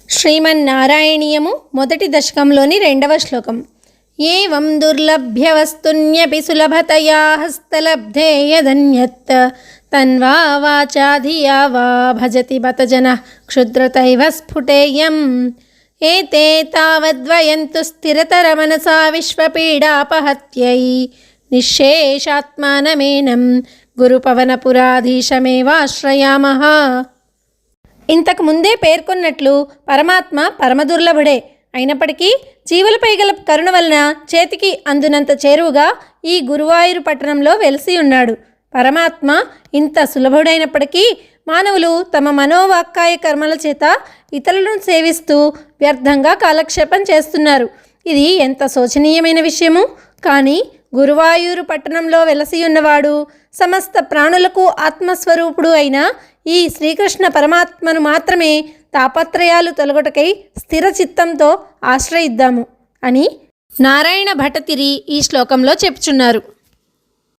శ్రీమన్నారాయణీయము మొదటి దశకంలోని 2వ శ్లోకం. ఏవం దుర్లభ్య వస్తున్యపి సులభతయా హస్తలబ్ధే యదన్యత్ తన్వా వాచా ధియా వా భజతి బత జనః క్షుద్రతైవ స్ఫుటేయం. ఏతే తావద్వయంతు స్థిరతరమనసా విశ్వపీడాపహత్యై నిశ్శేషాత్మానమేనం గురుపవనపురాధీశమేవాశ్రయామః. ఇంతకు ముందే పేర్కొన్నట్లు పరమాత్మ పరమదుర్లభుడే అయినప్పటికీ జీవులపై గల కరుణ వలన చేతికి అందునంత చేరువుగా ఈ గురువాయూరు పట్టణంలో వెలిసి ఉన్నాడు. పరమాత్మ ఇంత సులభుడైనప్పటికీ మానవులు తమ మనోవాక్కాయ కర్మల చేత ఇతరులను సేవిస్తూ వ్యర్థంగా కాలక్షేపం చేస్తున్నారు. ఇది ఎంత శోచనీయమైన విషయము. కానీ గురువాయూరు పట్టణంలో వెలసి ఉన్నవాడు సమస్త ప్రాణులకు ఆత్మస్వరూపుడు అయిన ఈ శ్రీకృష్ణ పరమాత్మను మాత్రమే తాపత్రయాలు తొలగొటకై స్థిర చిత్తంతో ఆశ్రయిద్దాము అని నారాయణ భట్టతిరి ఈ శ్లోకంలో చెప్పుచున్నారు.